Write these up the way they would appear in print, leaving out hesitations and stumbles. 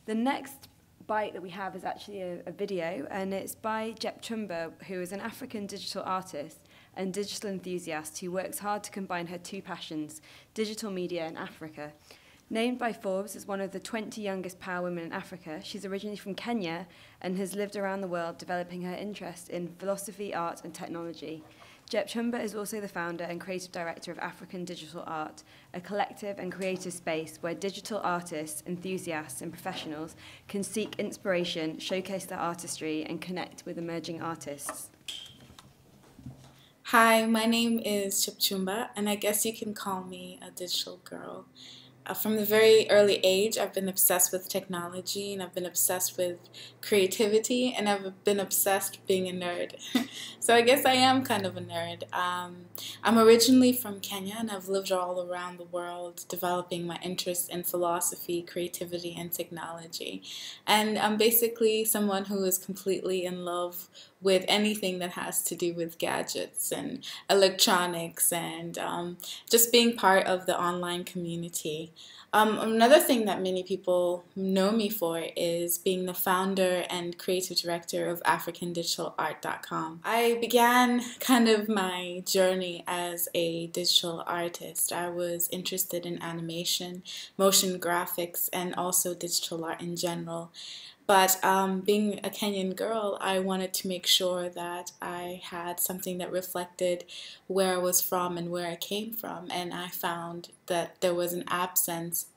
The next bite that we have is actually a video, and it's by Jep Chumba, who is an African digital artist and digital enthusiast who works hard to combine her two passions, digital media and Africa. Named by Forbes as one of the 20 youngest power women in Africa, she's originally from Kenya and has lived around the world developing her interest in philosophy, art and technology. Jep Chumba is also the founder and creative director of African Digital Art, a collective and creative space where digital artists, enthusiasts and professionals can seek inspiration, showcase their artistry and connect with emerging artists. Hi, my name is Chipchumba, and I guess you can call me a digital girl. From the very early age, I've been obsessed with technology, and I've been obsessed with creativity, and I've been obsessed being a nerd. So I guess I am kind of a nerd. I'm originally from Kenya, and I've lived all around the world developing my interest in philosophy, creativity, and technology. And I'm basically someone who is completely in love with anything that has to do with gadgets and electronics and just being part of the online community. Another thing that many people know me for is being the founder and creative director of AfricanDigitalArt.com. I began kind of my journey as a digital artist. I was interested in animation, motion graphics, and also digital art in general. But being a Kenyan girl, I wanted to make sure that I had something that reflected where I was from and where I came from. And I found that there was an absence,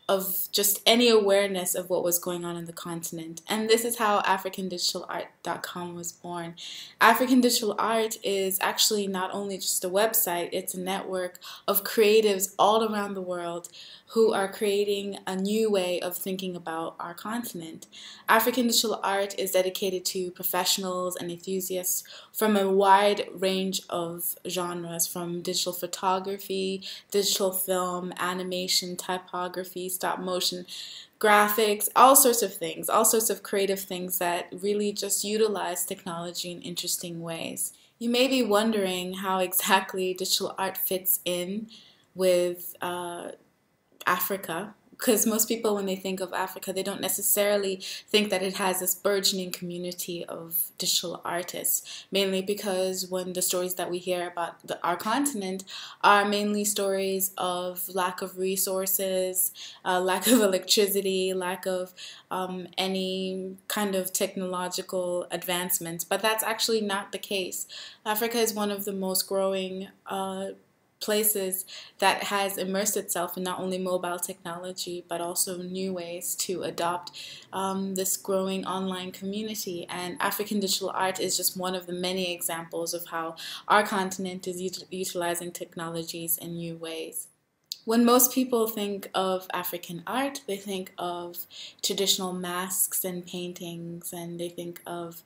of just any awareness of what was going on in the continent. And this is how AfricanDigitalArt.com was born. African Digital Art is actually not only just a website, it's a network of creatives all around the world who are creating a new way of thinking about our continent. African Digital Art is dedicated to professionals and enthusiasts from a wide range of genres, from digital photography, digital film, animation, typography, stop motion, graphics, all sorts of things, all sorts of creative things that really just utilize technology in interesting ways. You may be wondering how exactly digital art fits in with Africa, because most people, when they think of Africa, they don't necessarily think that it has this burgeoning community of digital artists, mainly because when the stories that we hear about our continent are mainly stories of lack of resources, lack of electricity, lack of any kind of technological advancements. But that's actually not the case. Africa is one of the most growing places that has immersed itself in not only mobile technology but also new ways to adopt this growing online community. And African digital art is just one of the many examples of how our continent is utilizing technologies in new ways. When most people think of African art, they think of traditional masks and paintings, and they think of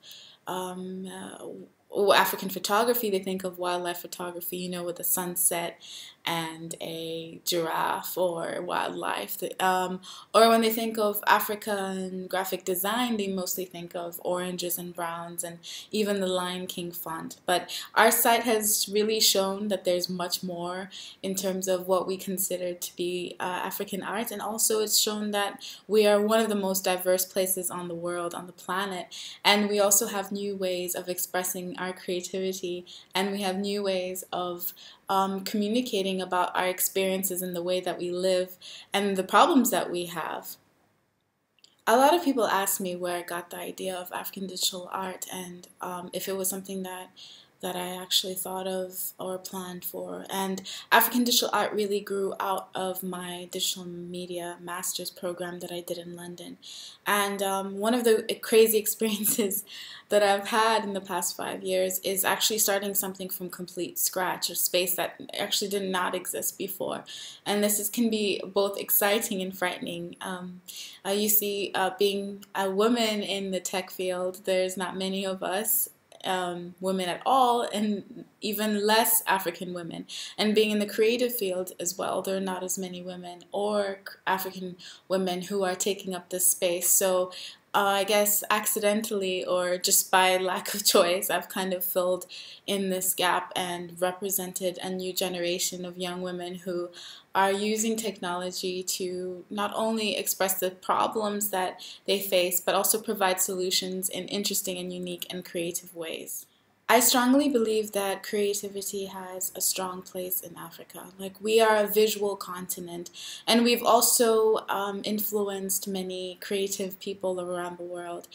African photography, they think of wildlife photography, you know, with a sunset and a giraffe or wildlife. Or when they think of African graphic design, they mostly think of oranges and browns and even the Lion King font. But our site has really shown that there's much more in terms of what we consider to be African art, and also it's shown that we are one of the most diverse places on the world, on the planet, and we also have new ways of expressing our creativity, and we have new ways of communicating about our experiences and the way that we live and the problems that we have. A lot of people ask me where I got the idea of African digital art, and if it was something that I actually thought of or planned for. And African digital art really grew out of my digital media master's program that I did in London. And one of the crazy experiences that I've had in the past 5 years is actually starting something from complete scratch, a space that actually did not exist before. And can be both exciting and frightening. You see, being a woman in the tech field, there's not many of us women at all, and even less African women. And being in the creative field as well, there are not as many women or African women who are taking up this space. So I guess accidentally or just by lack of choice, I've kind of filled in this gap and represented a new generation of young women who are using technology to not only express the problems that they face, but also provide solutions in interesting and unique and creative ways. I strongly believe that creativity has a strong place in Africa. Like, we are a visual continent, and we've also influenced many creative people around the world.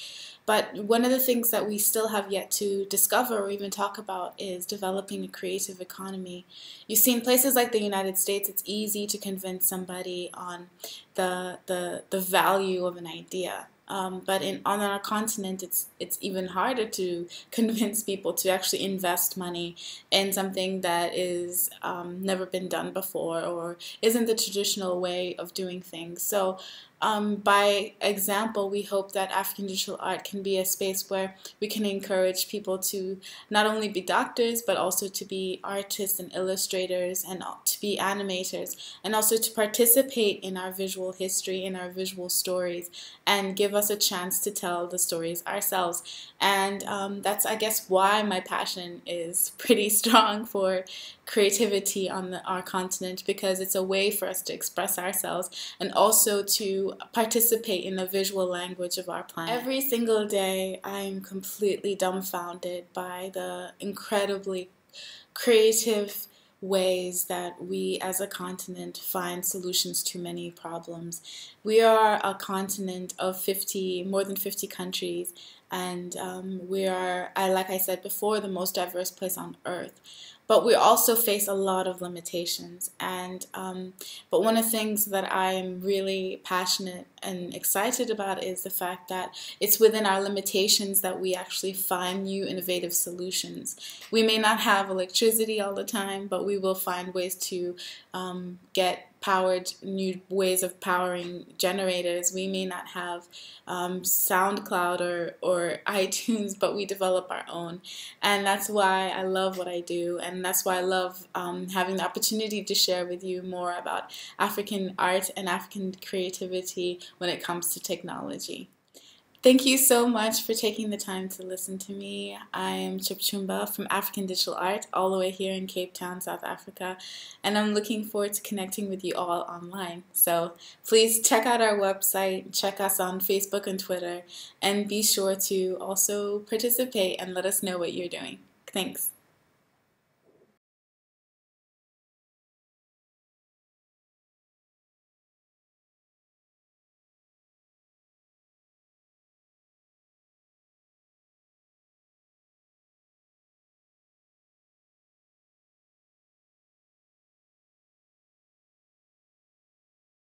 But one of the things that we still have yet to discover or even talk about is developing a creative economy. You see, in places like the United States, it's easy to convince somebody on the value of an idea. But on our continent, it's even harder to convince people to actually invest money in something that is never been done before or isn't the traditional way of doing things. So by example, we hope that African digital art can be a space where we can encourage people to not only be doctors, but also to be artists and illustrators and to be animators, and also to participate in our visual history, in our visual stories, and give us a chance to tell the stories ourselves. And that's, I guess, why my passion is pretty strong for creativity on our continent, because it's a way for us to express ourselves and also to participate in the visual language of our planet. Every single day, I'm completely dumbfounded by the incredibly creative ways that we as a continent find solutions to many problems. We are a continent of more than 50 countries, and we are, like I said before, the most diverse place on earth. But we also face a lot of limitations, and but one of the things that I'm really passionate and excited about is the fact that it's within our limitations that we actually find new innovative solutions. We may not have electricity all the time, but we will find ways to get new ways of powering generators. We may not have SoundCloud or iTunes, but we develop our own. And that's why I love what I do, and that's why I love having the opportunity to share with you more about African art and African creativity when it comes to technology. Thank you so much for taking the time to listen to me. I am Chipchumba from African Digital Art, all the way here in Cape Town, South Africa, and I'm looking forward to connecting with you all online. So please check out our website, check us on Facebook and Twitter, and be sure to also participate and let us know what you're doing. Thanks.